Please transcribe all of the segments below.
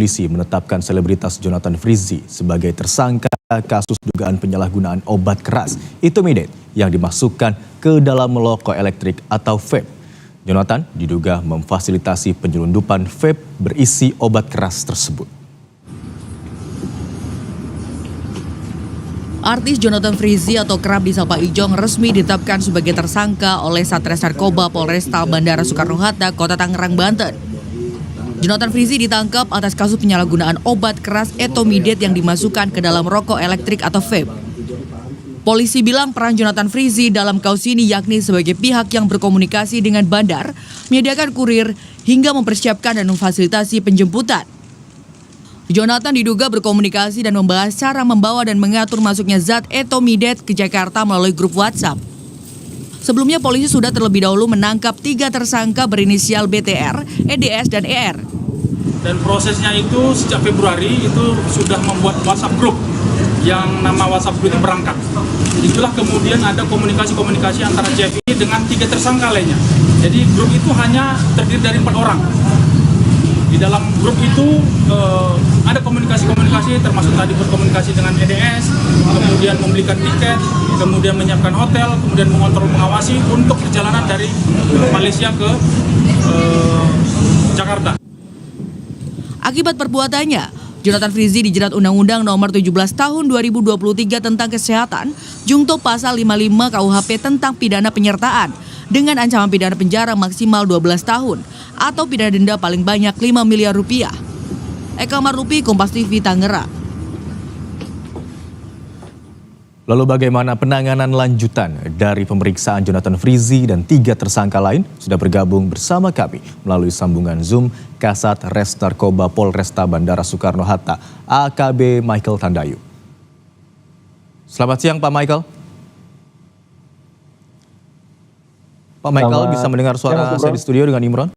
polisi menetapkan selebritas Jonathan Frizzy sebagai tersangka kasus dugaan penyalahgunaan obat keras Etomidate yang dimasukkan ke dalam rokok elektrik atau vape. Jonathan diduga memfasilitasi penyelundupan vape berisi obat keras tersebut. Artis Jonathan Frizzy atau kerap disapa Ijong resmi ditetapkan sebagai tersangka oleh Satres Narkoba Polresta Bandara Soekarno-Hatta, Kota Tangerang, Banten. Jonathan Frizzy ditangkap atas kasus penyalahgunaan obat keras Etomidate yang dimasukkan ke dalam rokok elektrik atau vape. Polisi bilang peran Jonathan Frizzy dalam kasus ini yakni sebagai pihak yang berkomunikasi dengan bandar, menyediakan kurir, hingga mempersiapkan dan memfasilitasi penjemputan. Jonathan diduga berkomunikasi dan membahas cara membawa dan mengatur masuknya zat Etomidate ke Jakarta melalui grup WhatsApp. Sebelumnya polisi sudah terlebih dahulu menangkap 3 tersangka berinisial BTR, EDS, dan ER. Dan prosesnya itu sejak Februari itu sudah membuat WhatsApp group yang nama WhatsApp group itu berangkat. Itulah kemudian ada komunikasi antara JFI dengan 3 tersangka lainnya. Jadi grup itu hanya terdiri dari 4 orang. Di dalam grup itu ada komunikasi termasuk tadi berkomunikasi dengan EDS, kemudian membelikan tiket, kemudian menyiapkan hotel, kemudian mengontrol mengawasi untuk perjalanan dari Malaysia ke Jakarta. Akibat perbuatannya, Jonathan Frizzy dijerat Undang-Undang Nomor 17 Tahun 2023 tentang Kesehatan, Jungto Pasal 55 KUHP tentang pidana penyertaan dengan ancaman pidana penjara maksimal 12 tahun atau pidana denda paling banyak 5 miliar rupiah. Eka Marupi, Kompas TV, Tangerang. Lalu bagaimana penanganan lanjutan dari pemeriksaan Jonathan Frizzy dan 3 tersangka lain? Sudah bergabung bersama kami melalui sambungan Zoom Kasat Res Narkoba Polresta Bandara Soekarno-Hatta, AKB Michael Tandayu. Selamat siang Pak Michael. Pak Michael, bisa mendengar suara saya di studio dengan Imron?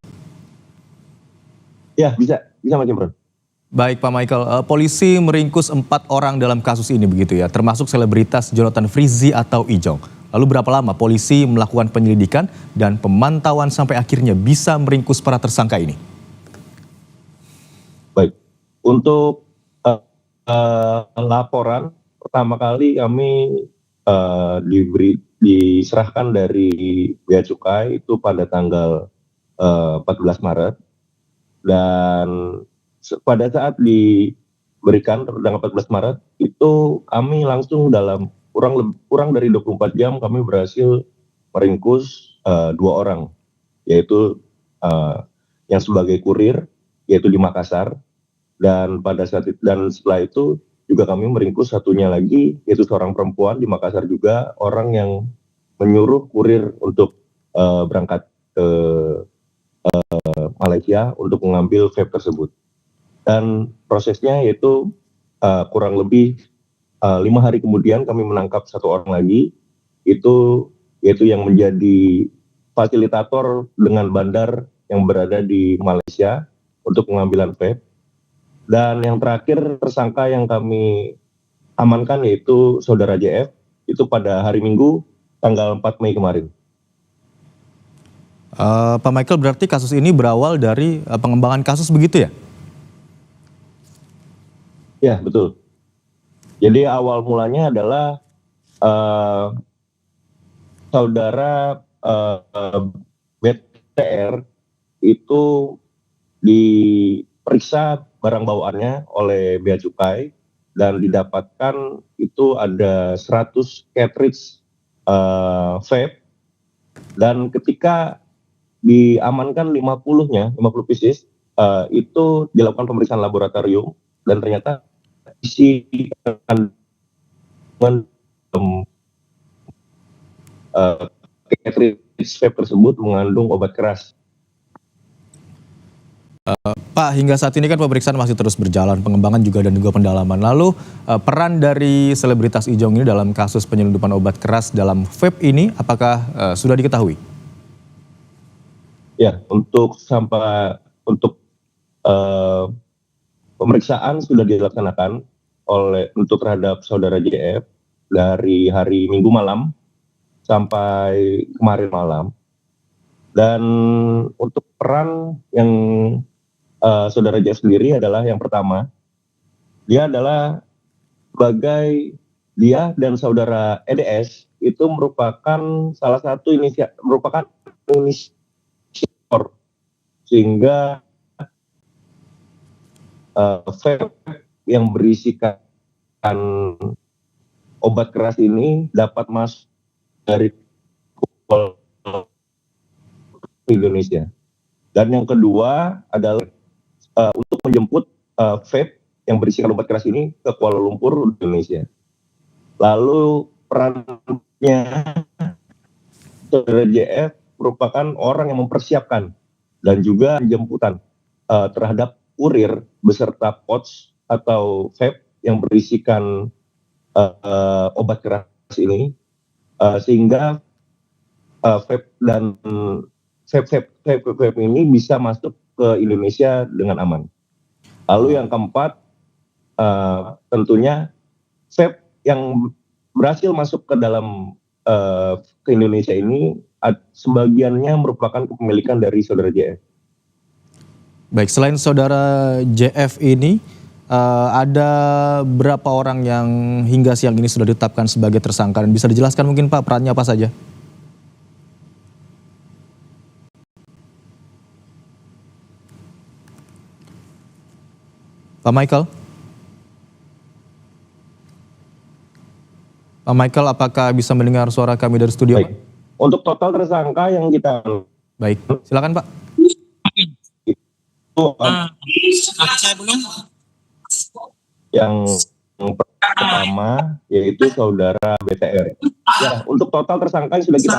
Ya, bisa Mas Imron. Baik Pak Michael, polisi meringkus 4 orang dalam kasus ini begitu ya, termasuk selebritas Jonathan Frizzy atau Ijong. Lalu berapa lama polisi melakukan penyelidikan dan pemantauan sampai akhirnya bisa meringkus para tersangka ini? Baik, untuk laporan pertama kali kami diserahkan dari Bea Cukai itu pada tanggal 14 Maret dan pada saat diberikan tanggal 14 Maret itu kami langsung dalam kurang dari 24 jam kami berhasil meringkus 2 orang, yaitu yang sebagai kurir yaitu di Makassar, dan pada saat itu, dan setelah itu juga kami meringkus satunya lagi yaitu seorang perempuan di Makassar juga, orang yang menyuruh kurir untuk berangkat ke Malaysia untuk mengambil vape tersebut. Dan prosesnya yaitu kurang lebih 5 hari kemudian kami menangkap 1 orang lagi, yaitu yang menjadi fasilitator dengan bandar yang berada di Malaysia untuk pengambilan vape. Dan yang terakhir tersangka yang kami amankan yaitu saudara JF, itu pada hari Minggu tanggal 4 Mei kemarin. Pak Michael, berarti kasus ini berawal dari pengembangan kasus begitu ya? Ya, betul. Jadi awal mulanya adalah saudara BTR itu diperiksa barang bawaannya oleh Bea Cukai dan didapatkan itu ada 100 cartridge vape, dan ketika diamankan 50 pieces itu dilakukan pemeriksaan laboratorium dan ternyata isi kandungan cartridge vape tersebut mengandung obat keras. Pak, hingga saat ini kan pemeriksaan masih terus berjalan, pengembangan dan juga pendalaman. Lalu peran dari selebritas Ijong ini dalam kasus penyelundupan obat keras dalam vape ini apakah sudah diketahui? Ya, untuk pemeriksaan sudah dilaksanakan untuk terhadap saudara JF dari hari Minggu malam sampai kemarin malam. Dan untuk peran yang saudara JF sendiri adalah yang pertama, dia adalah sebagai dia dan saudara EDS itu merupakan salah satu merupakan inisiator sehingga vape yang berisikan obat keras ini dapat masuk dari Indonesia. Dan yang kedua adalah untuk menjemput vape yang berisikan obat keras ini ke Kuala Lumpur, Indonesia. Lalu perannya saudara JF merupakan orang yang mempersiapkan dan juga penjemputan terhadap kurir beserta pouch atau vape yang berisikan obat keras ini, sehingga vape dan vape ini bisa masuk ke Indonesia dengan aman. Lalu yang keempat, tentunya vape yang berhasil masuk ke dalam ke Indonesia ini sebagiannya merupakan kepemilikan dari saudara JF. Baik, selain saudara JF ini, ada berapa orang yang hingga siang ini sudah ditetapkan sebagai tersangka? Dan bisa dijelaskan mungkin Pak perannya apa saja? Pak Michael? Pak Michael, apakah bisa mendengar suara kami dari studio? Baik. Untuk total tersangka yang kita... Baik, silakan Pak. Saya belum. Yang pertama yaitu saudara BTR. Ya, untuk total tersangka yang sudah kita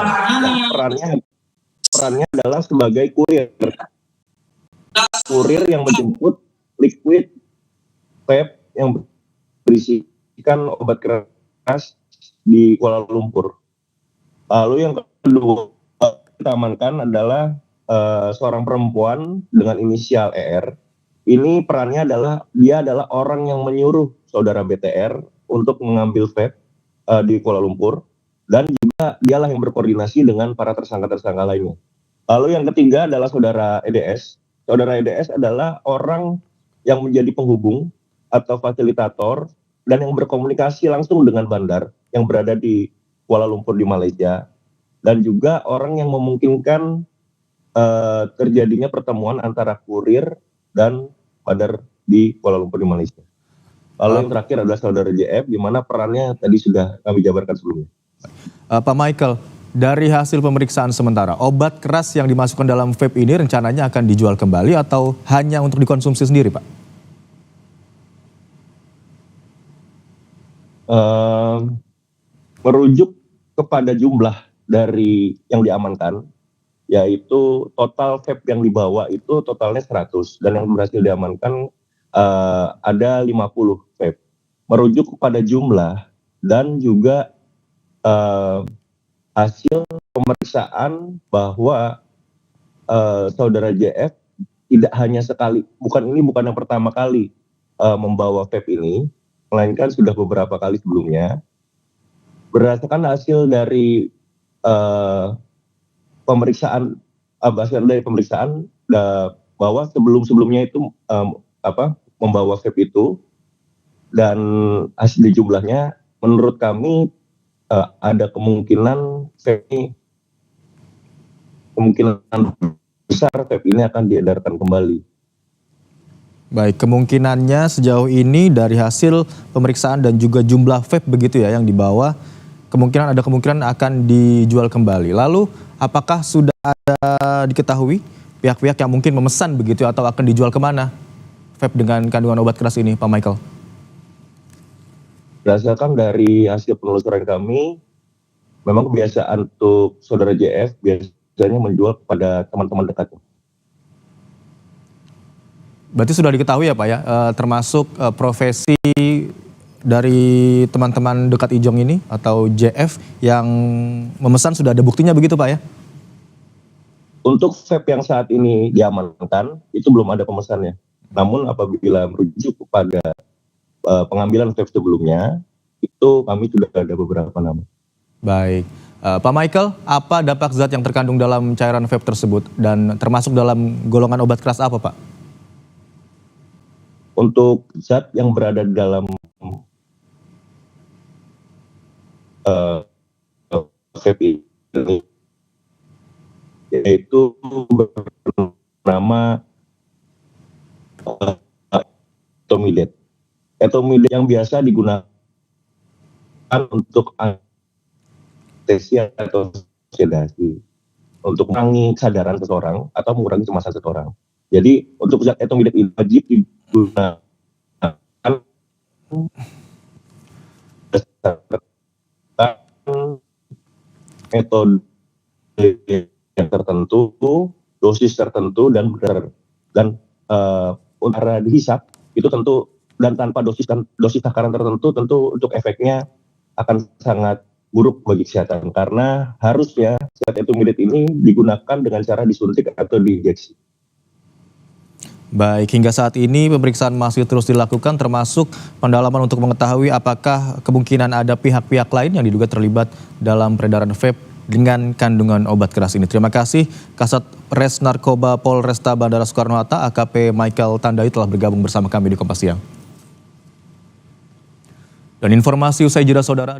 perannya adalah sebagai kurir yang menjemput liquid vape yang berisikan obat keras di Kuala Lumpur. Lalu yang kedua kita amankan adalah seorang perempuan dengan inisial ER. Ini perannya adalah dia adalah orang yang menyuruh saudara BTR untuk mengambil vape di Kuala Lumpur, dan juga dialah yang berkoordinasi dengan para tersangka-tersangka lainnya. Lalu yang ketiga adalah saudara EDS. Saudara EDS adalah orang yang menjadi penghubung atau fasilitator dan yang berkomunikasi langsung dengan bandar yang berada di Kuala Lumpur di Malaysia, dan juga orang yang memungkinkan terjadinya pertemuan antara kurir dan bandar di Kuala Lumpur di Malaysia. Lalu yang terakhir adalah saudara JF, di mana perannya tadi sudah kami jabarkan sebelumnya. Pak Michael, dari hasil pemeriksaan sementara, obat keras yang dimasukkan dalam vape ini rencananya akan dijual kembali atau hanya untuk dikonsumsi sendiri, Pak? Merujuk kepada jumlah dari yang diamankan, yaitu total vape yang dibawa itu totalnya 100, dan yang berhasil diamankan ada 50 vape. Merujuk kepada jumlah dan juga hasil pemeriksaan bahwa saudara JF tidak hanya sekali, bukan yang pertama kali membawa vape ini, melainkan sudah beberapa kali sebelumnya. Berdasarkan hasil dari pemeriksaan bahwa sebelumnya itu membawa vape itu, dan hasil jumlahnya menurut kami ada kemungkinan besar vape ini akan diedarkan kembali. Baik, kemungkinannya sejauh ini dari hasil pemeriksaan dan juga jumlah vape begitu ya yang dibawa, ada kemungkinan akan dijual kembali. Lalu apakah sudah ada diketahui pihak-pihak yang mungkin memesan begitu atau akan dijual kemana vape dengan kandungan obat keras ini, Pak Michael? Berdasarkan dari hasil penelusuran kami, memang kebiasaan untuk saudara JF biasanya menjual kepada teman-teman dekatnya. Berarti sudah diketahui ya Pak ya, termasuk profesi dari teman-teman dekat Ijong ini atau JF yang memesan, sudah ada buktinya begitu Pak ya? Untuk vape yang saat ini diamankan itu belum ada pemesannya. Namun apabila merujuk kepada pengambilan vape sebelumnya, itu kami sudah ada beberapa nama. Baik, Pak Michael, apa dampak zat yang terkandung dalam cairan vape tersebut dan termasuk dalam golongan obat keras apa Pak? untuk zat yang berada di dalam vape ini, yaitu bernama etomilet. Etomilet yang biasa digunakan untuk anestesia atau sedasi, untuk mengurangi kesadaran seseorang atau mengurangi kecemasan seseorang. Jadi untuk zat etomilet ini wajib digunakan metode yang tertentu, dosis tertentu, dan cara dihisap itu tentu, dan tanpa dosis takaran tertentu tentu untuk efeknya akan sangat buruk bagi kesehatan, karena harusnya zat etomilet ini digunakan dengan cara disuntik atau diinjeksi. Baik, hingga saat ini pemeriksaan masih terus dilakukan termasuk pendalaman untuk mengetahui apakah kemungkinan ada pihak-pihak lain yang diduga terlibat dalam peredaran vape dengan kandungan obat keras ini. Terima kasih Kasat Res Narkoba Polresta Bandara Soekarno-Hatta AKP Michael Tandai telah bergabung bersama kami di Kompas Siang. Dan informasi usai jeda saudara.